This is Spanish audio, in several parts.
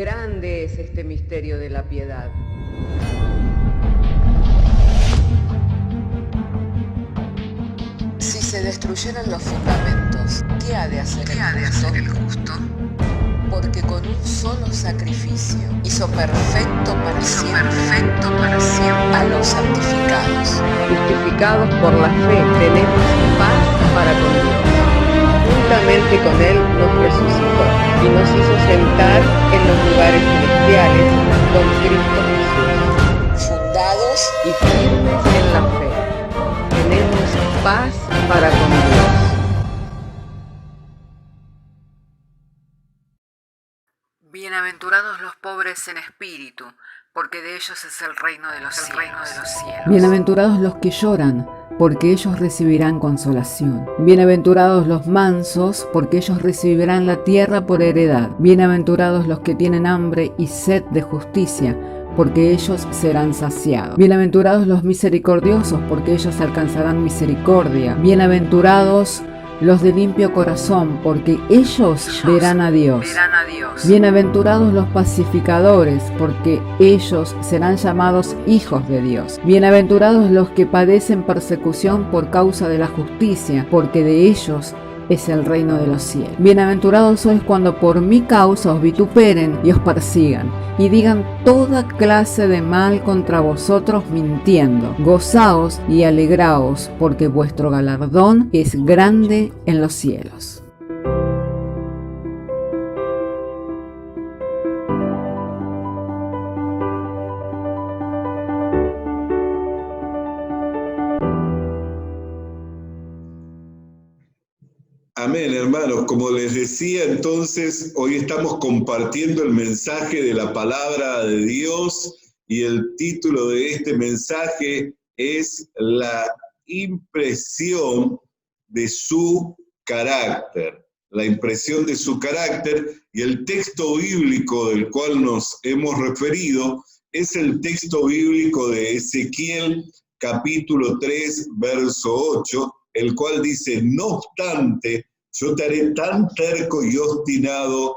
Grande es este misterio de la piedad. Si se destruyeran los fundamentos, ¿qué ha de hacer el justo? Porque con un solo sacrificio hizo perfecto para siempre a los santificados. Justificados por la fe, tenemos paz para con Dios. Juntamente con Él nos resucitó y nos hizo sentar en los lugares celestiales con Cristo Jesús. Fundados Y firmes en la fe, tenemos paz para con Dios. Bienaventurados los pobres en espíritu, porque de ellos es el reino de los cielos. Bienaventurados los que lloran, porque ellos recibirán consolación. Bienaventurados los mansos, porque ellos recibirán la tierra por heredad. Bienaventurados los que tienen hambre y sed de justicia, porque ellos serán saciados. Bienaventurados los misericordiosos, porque ellos alcanzarán misericordia. Bienaventurados los de limpio corazón, porque ellos verán a Dios. Bienaventurados los pacificadores, porque ellos serán llamados hijos de Dios. Bienaventurados los que padecen persecución por causa de la justicia, porque de ellos es el reino de los cielos. Bienaventurados sois cuando por mi causa os vituperen y os persigan, y digan toda clase de mal contra vosotros mintiendo. Gozaos y alegraos, porque vuestro galardón es grande en los cielos. Amén, hermanos. Como les decía, entonces, hoy estamos compartiendo el mensaje de la palabra de Dios y el título de este mensaje es la impresión de su carácter. La impresión de su carácter, y el texto bíblico del cual nos hemos referido es el texto bíblico de Ezequiel, capítulo 3, verso 8, el cual dice: no obstante, yo te haré tan terco y obstinado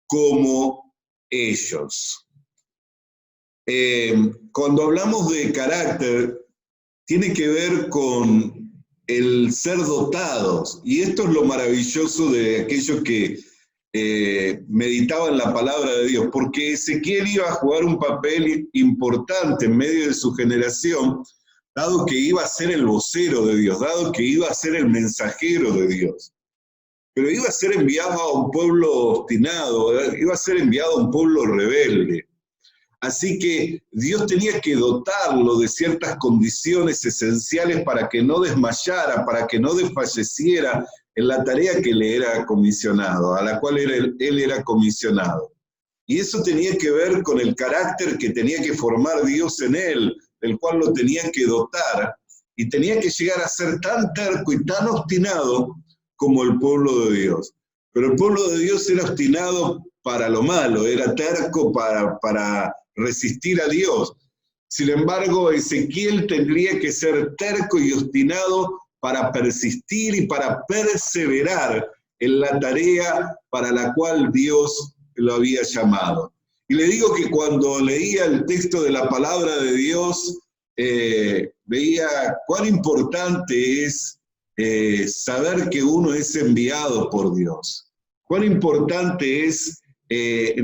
como ellos. Cuando hablamos de carácter, tiene que ver con el ser dotados, y esto es lo maravilloso de aquellos que meditaban la palabra de Dios, porque Ezequiel iba a jugar un papel importante en medio de su generación, dado que iba a ser el vocero de Dios, dado que iba a ser el mensajero de Dios. Pero iba a ser enviado a un pueblo obstinado, iba a ser enviado a un pueblo rebelde. Así que Dios tenía que dotarlo de ciertas condiciones esenciales para que no desmayara, para que no desfalleciera en la tarea que le era comisionado, a la cual él era comisionado. Y eso tenía que ver con el carácter que tenía que formar Dios en él, del cual lo tenía que dotar, y tenía que llegar a ser tan terco y tan obstinado como el pueblo de Dios. Pero el pueblo de Dios era obstinado para lo malo, era terco para resistir a Dios. Sin embargo, Ezequiel tendría que ser terco y obstinado para persistir y para perseverar en la tarea para la cual Dios lo había llamado. Y le digo que cuando leía el texto de la palabra de Dios, veía cuán importante es saber que uno es enviado por Dios. Cuán importante es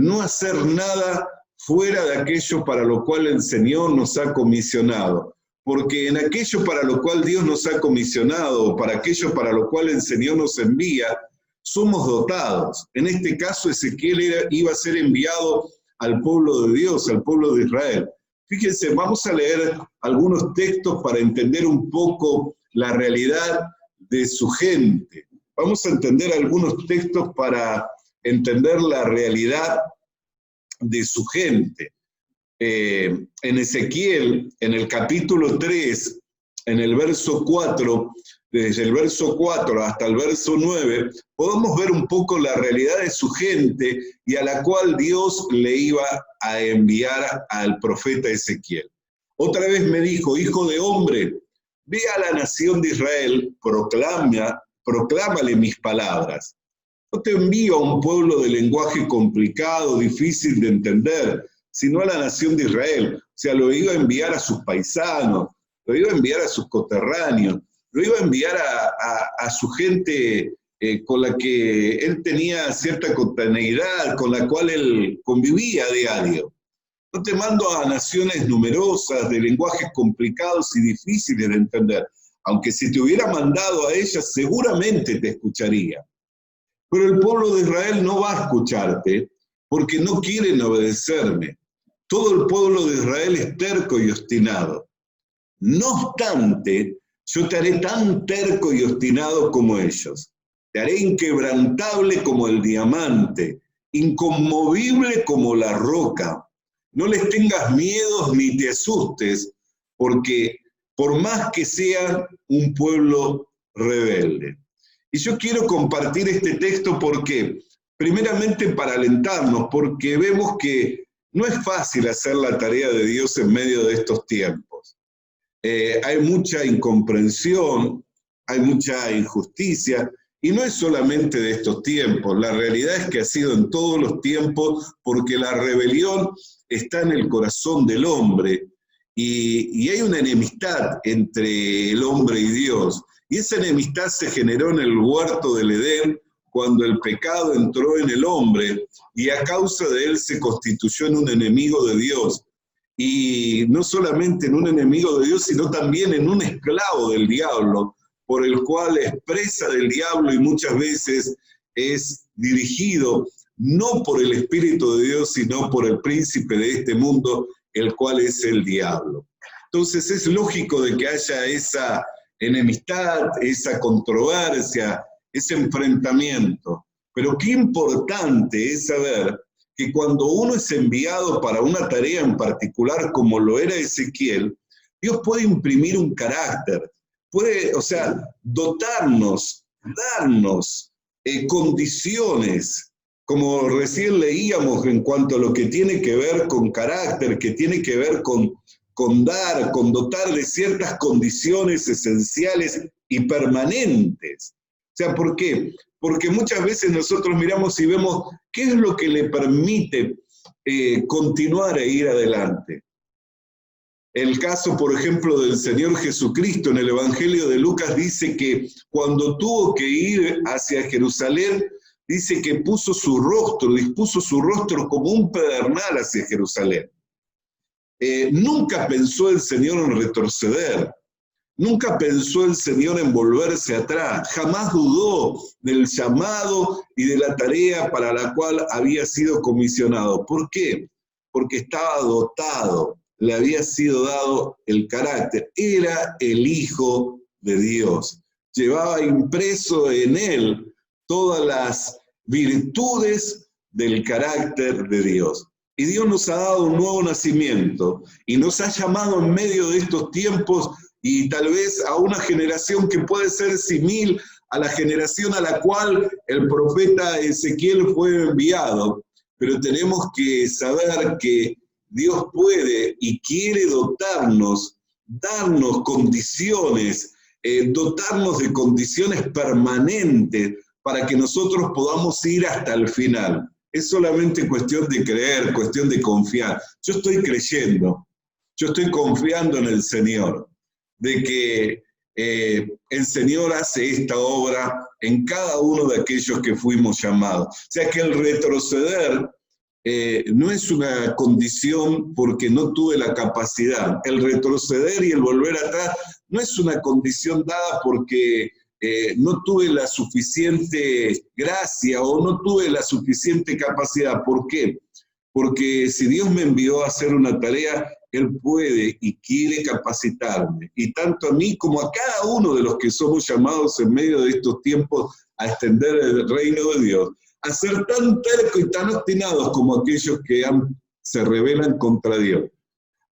no hacer nada fuera de aquello para lo cual el Señor nos ha comisionado. Porque en aquello para lo cual Dios nos ha comisionado, para aquello para lo cual el Señor nos envía, somos dotados. En este caso, Ezequiel iba a ser enviado al pueblo de Dios, al pueblo de Israel. Fíjense, vamos a leer algunos textos para entender un poco la realidad de su gente. Vamos a entender algunos textos para entender la realidad de su gente. En Ezequiel, en el capítulo 3, en el verso 4, desde el verso 4 hasta el verso 9, podemos ver un poco la realidad de su gente y a la cual Dios le iba a enviar al profeta Ezequiel. Otra vez me dijo: hijo de hombre, ve a la nación de Israel, proclámale mis palabras. No te envío a un pueblo de lenguaje complicado, difícil de entender, sino a la nación de Israel. O sea, lo iba a enviar a sus paisanos, lo iba a enviar a sus coterráneos, lo iba a enviar a su gente con la que él tenía cierta cotidianidad, con la cual él convivía a diario. No te mando a naciones numerosas, de lenguajes complicados y difíciles de entender, aunque si te hubiera mandado a ellas seguramente te escucharía. Pero el pueblo de Israel no va a escucharte porque no quieren obedecerme. Todo el pueblo de Israel es terco y obstinado. No obstante, yo te haré tan terco y obstinado como ellos. Te haré inquebrantable como el diamante, inconmovible como la roca. No les tengas miedo ni te asustes, porque por más que sean un pueblo rebelde. Y yo quiero compartir este texto porque, primeramente para alentarnos, porque vemos que no es fácil hacer la tarea de Dios en medio de estos tiempos. Hay mucha incomprensión, hay mucha injusticia, y no es solamente de estos tiempos, la realidad es que ha sido en todos los tiempos, porque la rebelión está en el corazón del hombre, y hay una enemistad entre el hombre y Dios, y esa enemistad se generó en el huerto del Edén, cuando el pecado entró en el hombre, y a causa de él se constituyó en un enemigo de Dios, y no solamente en un enemigo de Dios, sino también en un esclavo del diablo, por el cual es presa del diablo y muchas veces es dirigido no por el Espíritu de Dios, sino por el príncipe de este mundo, el cual es el diablo. Entonces es lógico de que haya esa enemistad, esa controversia, ese enfrentamiento. Pero qué importante es saber que cuando uno es enviado para una tarea en particular, como lo era Ezequiel, Dios puede imprimir un carácter, puede, o sea, dotarnos, darnos condiciones, como recién leíamos en cuanto a lo que tiene que ver con carácter, que tiene que ver con dar, con dotar de ciertas condiciones esenciales y permanentes. O sea, ¿por qué? Porque muchas veces nosotros miramos y vemos qué es lo que le permite continuar e ir adelante. El caso, por ejemplo, del Señor Jesucristo en el Evangelio de Lucas dice que cuando tuvo que ir hacia Jerusalén, dice que dispuso su rostro como un pedernal hacia Jerusalén. Nunca pensó el Señor en retroceder, nunca pensó el Señor en volverse atrás, jamás dudó del llamado y de la tarea para la cual había sido comisionado. ¿Por qué? Porque estaba dotado, le había sido dado el carácter, era el Hijo de Dios, llevaba impreso en él todas las virtudes del carácter de Dios. Y Dios nos ha dado un nuevo nacimiento y nos ha llamado en medio de estos tiempos y tal vez a una generación que puede ser similar a la generación a la cual el profeta Ezequiel fue enviado. Pero tenemos que saber que Dios puede y quiere dotarnos, darnos condiciones, dotarnos de condiciones permanentes para que nosotros podamos ir hasta el final. Es solamente cuestión de creer, cuestión de confiar. Yo estoy creyendo, yo estoy confiando en el Señor, de que el Señor hace esta obra en cada uno de aquellos que fuimos llamados. O sea que el retroceder no es una condición porque no tuve la capacidad. El retroceder y el volver atrás no es una condición dada porque no tuve la suficiente gracia o no tuve la suficiente capacidad. ¿Por qué? Porque si Dios me envió a hacer una tarea, Él puede y quiere capacitarme. Y tanto a mí como a cada uno de los que somos llamados en medio de estos tiempos a extender el reino de Dios, a ser tan tercos y tan obstinados como aquellos que se rebelan contra Dios,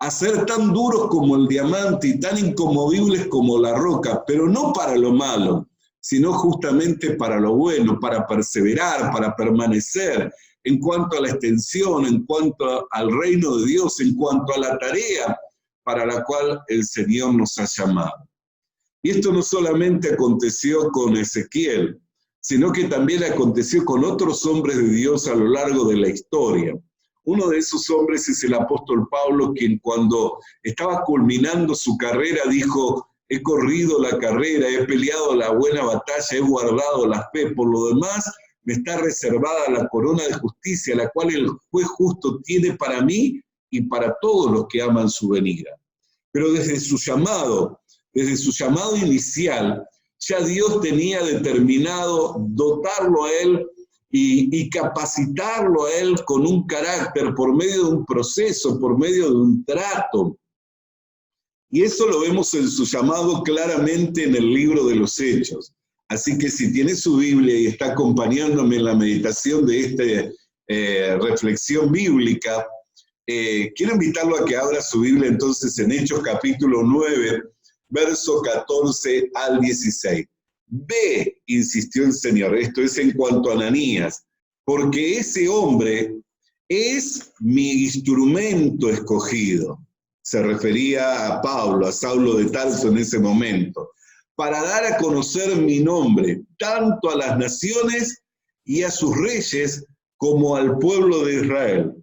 a ser tan duros como el diamante y tan inconmovibles como la roca, pero no para lo malo, sino justamente para lo bueno, para perseverar, para permanecer en cuanto a la extensión, en cuanto al reino de Dios, en cuanto a la tarea para la cual el Señor nos ha llamado. Y esto no solamente aconteció con Ezequiel, sino que también aconteció con otros hombres de Dios a lo largo de la historia. Uno de esos hombres es el apóstol Pablo, quien cuando estaba culminando su carrera dijo: he corrido la carrera, he peleado la buena batalla, he guardado la fe, por lo demás me está reservada la corona de justicia, la cual el juez justo tiene para mí y para todos los que aman su venida. Pero desde su llamado inicial, ya Dios tenía determinado dotarlo a él y capacitarlo a él con un carácter por medio de un proceso, por medio de un trato. Y eso lo vemos en su llamado claramente en el libro de los Hechos. Así que si tiene su Biblia y está acompañándome en la meditación de esta reflexión bíblica, quiero invitarlo a que abra su Biblia entonces en Hechos capítulo 9, verso 14 al 16. Ve, insistió el Señor, esto es en cuanto a Ananías, porque ese hombre es mi instrumento escogido. Se refería a Pablo, a Saulo de Tarso en ese momento, para dar a conocer mi nombre, tanto a las naciones y a sus reyes, como al pueblo de Israel.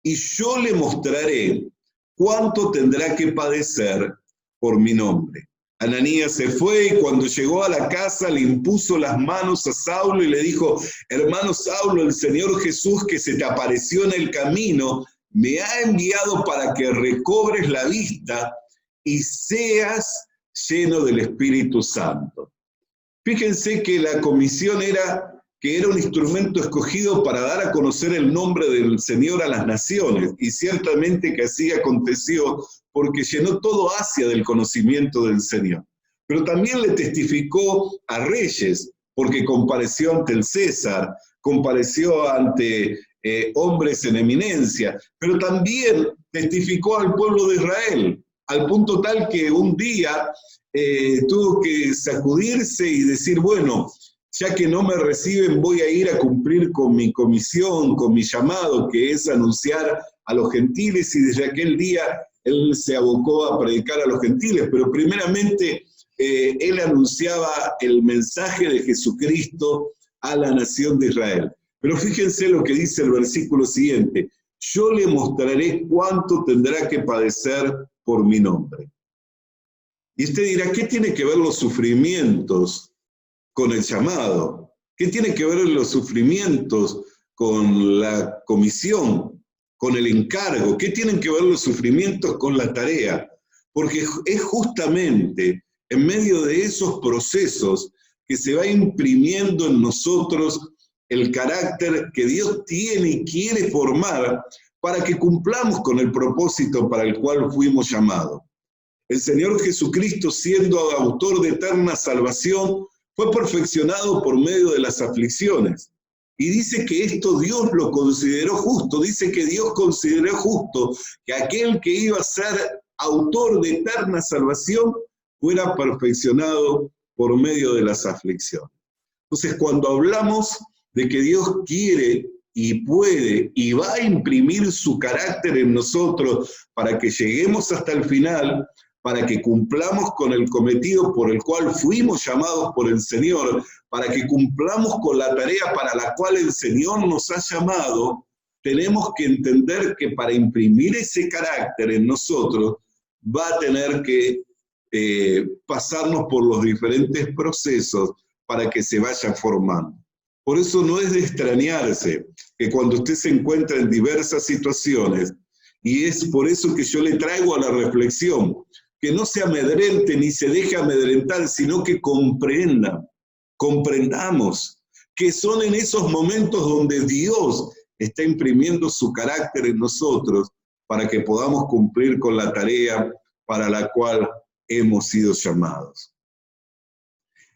Y yo le mostraré cuánto tendrá que padecer por mi nombre. Ananías se fue y cuando llegó a la casa le impuso las manos a Saulo y le dijo: hermano Saulo, el Señor Jesús que se te apareció en el camino me ha enviado para que recobres la vista y seas lleno del Espíritu Santo. Fíjense que la comisión era que era un instrumento escogido para dar a conocer el nombre del Señor a las naciones, y ciertamente que así aconteció, porque llenó todo Asia del conocimiento del Señor. Pero también le testificó a reyes, porque compareció ante el César, compareció ante hombres en eminencia, pero también testificó al pueblo de Israel, al punto tal que un día tuvo que sacudirse y decir: bueno, ya que no me reciben, voy a ir a cumplir con mi comisión, con mi llamado, que es anunciar a los gentiles, y desde aquel día él se abocó a predicar a los gentiles, pero primeramente él anunciaba el mensaje de Jesucristo a la nación de Israel. Pero fíjense lo que dice el versículo siguiente: yo le mostraré cuánto tendrá que padecer por mi nombre. Y usted dirá: ¿qué tiene que ver los sufrimientos con el llamado? ¿Qué tiene que ver los sufrimientos con la comisión, con el encargo? ¿Qué tienen que ver los sufrimientos con la tarea? Porque es justamente en medio de esos procesos que se va imprimiendo en nosotros el carácter que Dios tiene y quiere formar para que cumplamos con el propósito para el cual fuimos llamados. El Señor Jesucristo, siendo autor de eterna salvación, fue perfeccionado por medio de las aflicciones. Y dice que esto Dios lo consideró justo. Dice que Dios consideró justo que aquel que iba a ser autor de eterna salvación fuera perfeccionado por medio de las aflicciones. Entonces, cuando hablamos de que Dios quiere y puede y va a imprimir su carácter en nosotros para que lleguemos hasta el final, para que cumplamos con el cometido por el cual fuimos llamados por el Señor, para que cumplamos con la tarea para la cual el Señor nos ha llamado, tenemos que entender que para imprimir ese carácter en nosotros va a tener que pasarnos por los diferentes procesos para que se vaya formando. Por eso no es de extrañarse que cuando usted se encuentra en diversas situaciones, y es por eso que yo le traigo a la reflexión, que no se amedrente ni se deje amedrentar, sino que comprendamos que son en esos momentos donde Dios está imprimiendo su carácter en nosotros para que podamos cumplir con la tarea para la cual hemos sido llamados.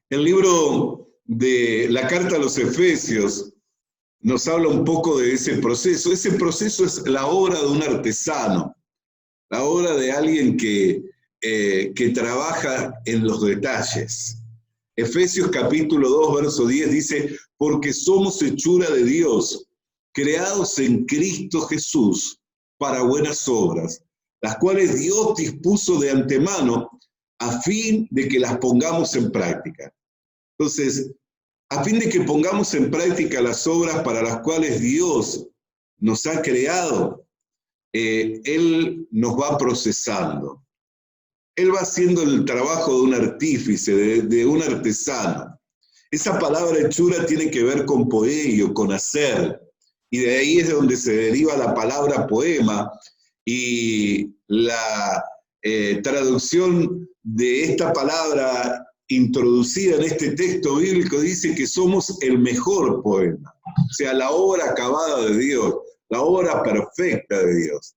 El libro de la carta a los Efesios nos habla un poco de ese proceso. Ese proceso es la obra de un artesano, la obra de alguien que trabaja en los detalles. Efesios capítulo 2, verso 10 dice: porque somos hechura de Dios, creados en Cristo Jesús para buenas obras, las cuales Dios dispuso de antemano a fin de que las pongamos en práctica. Entonces, a fin de que pongamos en práctica las obras para las cuales Dios nos ha creado. Él nos va procesando. Él va haciendo el trabajo de un artífice, de un artesano. Esa palabra hechura tiene que ver con poeio, con hacer. Y de ahí es de donde se deriva la palabra poema. Y la traducción de esta palabra introducida en este texto bíblico dice que somos el mejor poema. O sea, la obra acabada de Dios, la obra perfecta de Dios.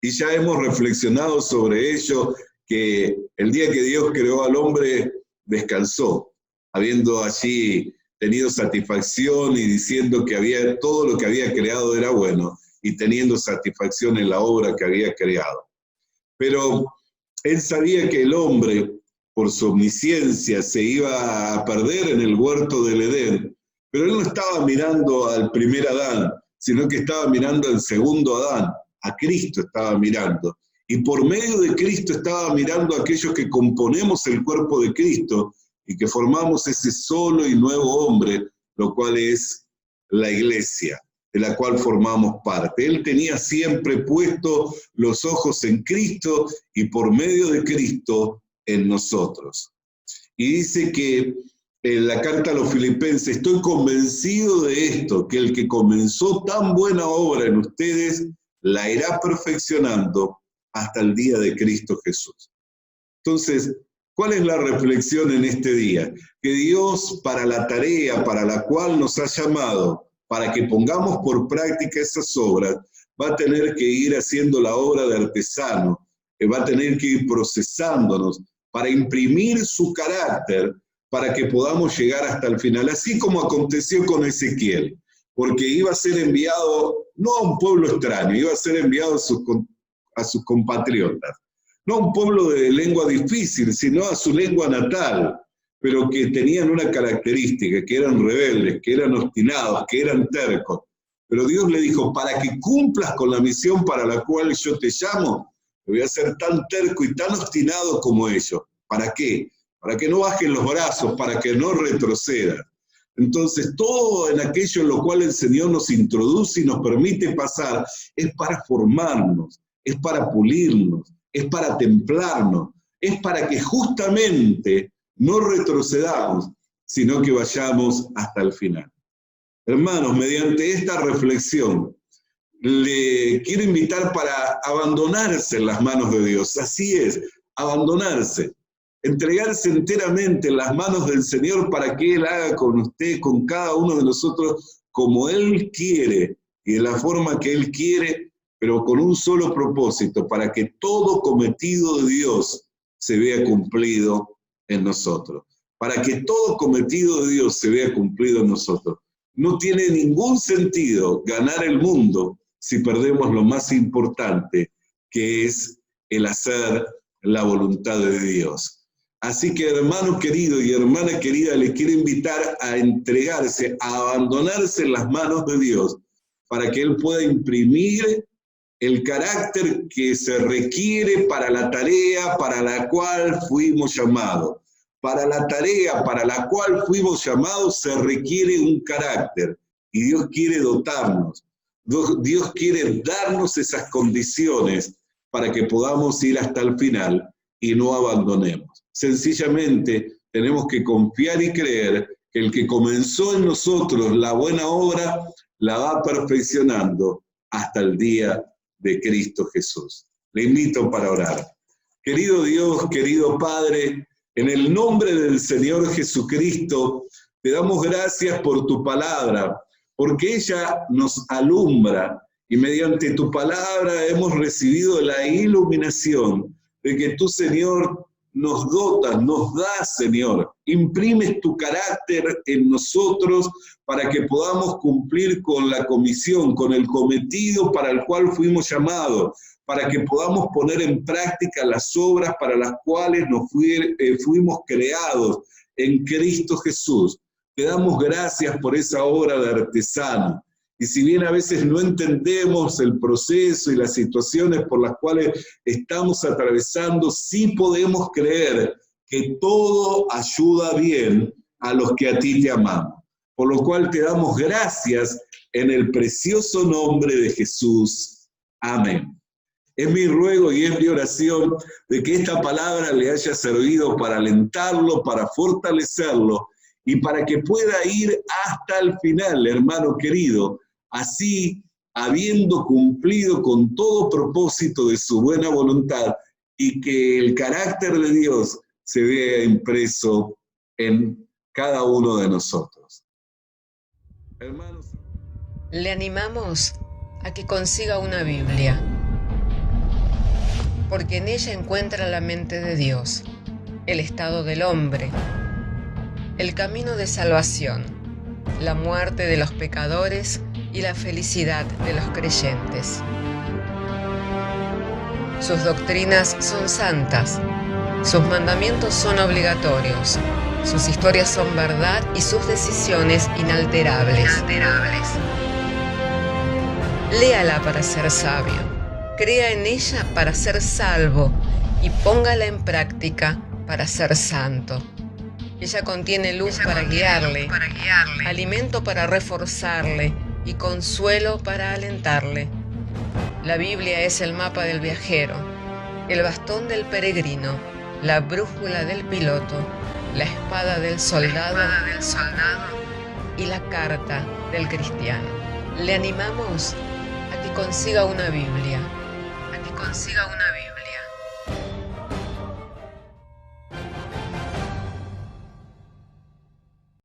Y ya hemos reflexionado sobre ello, que el día que Dios creó al hombre, descansó, habiendo allí tenido satisfacción y diciendo que todo lo que había creado era bueno, y teniendo satisfacción en la obra que había creado. Pero él sabía que el hombre, por su omnisciencia, se iba a perder en el huerto del Edén, pero él no estaba mirando al primer Adán, sino que estaba mirando al segundo Adán, a Cristo estaba mirando. Y por medio de Cristo estaba mirando a aquellos que componemos el cuerpo de Cristo y que formamos ese solo y nuevo hombre, lo cual es la iglesia, de la cual formamos parte. Él tenía siempre puesto los ojos en Cristo y por medio de Cristo en nosotros. Y dice que en la carta a los Filipenses, estoy convencido de esto, que el que comenzó tan buena obra en ustedes, la irá perfeccionando hasta el día de Cristo Jesús. Entonces, ¿cuál es la reflexión en este día? Que Dios, para la tarea para la cual nos ha llamado, para que pongamos por práctica esas obras, va a tener que ir haciendo la obra de artesano, que va a tener que ir procesándonos para imprimir su carácter, para que podamos llegar hasta el final, así como aconteció con Ezequiel, porque iba a ser enviado no a un pueblo extraño, iba a ser enviado a sus compatriotas, no a un pueblo de lengua difícil, sino a su lengua natal, pero que tenían una característica, que eran rebeldes, que eran obstinados, que eran tercos. Pero Dios le dijo, para que cumplas con la misión para la cual yo te llamo, te voy a ser tan terco y tan obstinado como ellos. ¿Para qué? Para que no bajen los brazos, para que no retrocedan. Entonces, todo en aquello en lo cual el Señor nos introduce y nos permite pasar, es para formarnos, es para pulirnos, es para templarnos, es para que justamente no retrocedamos, sino que vayamos hasta el final. Hermanos, mediante esta reflexión, le quiero invitar para abandonarse en las manos de Dios. Así es, abandonarse. Entregarse enteramente en las manos del Señor para que Él haga con usted, con cada uno de nosotros, como Él quiere y de la forma que Él quiere, pero con un solo propósito, para que todo cometido de Dios se vea cumplido en nosotros. Para que todo cometido de Dios se vea cumplido en nosotros. No tiene ningún sentido ganar el mundo si perdemos lo más importante, que es el hacer la voluntad de Dios. Así que, hermano querido y hermana querida, le quiero invitar a entregarse, a abandonarse en las manos de Dios, para que Él pueda imprimir el carácter que se requiere para la tarea para la cual fuimos llamados. Para la tarea para la cual fuimos llamados se requiere un carácter, y Dios quiere dotarnos. Dios quiere darnos esas condiciones para que podamos ir hasta el final y no abandonemos. Sencillamente tenemos que confiar y creer que el que comenzó en nosotros la buena obra la va perfeccionando hasta el día de Cristo Jesús. Le invito para orar. Querido Dios, querido Padre, en el nombre del Señor Jesucristo, te damos gracias por tu palabra, porque ella nos alumbra y mediante tu palabra hemos recibido la iluminación de que tú, Señor, nos dotas, nos das, Señor. Imprimes tu carácter en nosotros para que podamos cumplir con la comisión, con el cometido para el cual fuimos llamados, para que podamos poner en práctica las obras para las cuales fuimos creados en Cristo Jesús. Te damos gracias por esa obra de artesano. Y si bien a veces no entendemos el proceso y las situaciones por las cuales estamos atravesando, sí podemos creer que todo ayuda bien a los que a ti te amamos. por lo cual te damos gracias en el precioso nombre de Jesús. Amén. Es mi ruego y es mi oración de que esta palabra le haya servido para alentarlo, para fortalecerlo y para que pueda ir hasta el final, hermano querido, así habiendo cumplido con todo propósito de su buena voluntad y que el carácter de Dios se vea impreso en cada uno de nosotros. Hermanos, Le animamos a que consiga una Biblia, porque en ella encuentra la mente de Dios, el estado del hombre, el camino de salvación, la muerte de los pecadores y la felicidad de los creyentes. Sus doctrinas son santas, sus mandamientos son obligatorios, sus historias son verdad y sus decisiones inalterables. Léala para ser sabio, crea en ella para ser salvo y póngala en práctica para ser santo. Ella contiene luz para guiarle, alimento para reforzarle y consuelo para alentarle. La Biblia es el mapa del viajero, el bastón del peregrino, la brújula del piloto, la espada del soldado y la carta del cristiano. Le animamos a que consiga una Biblia,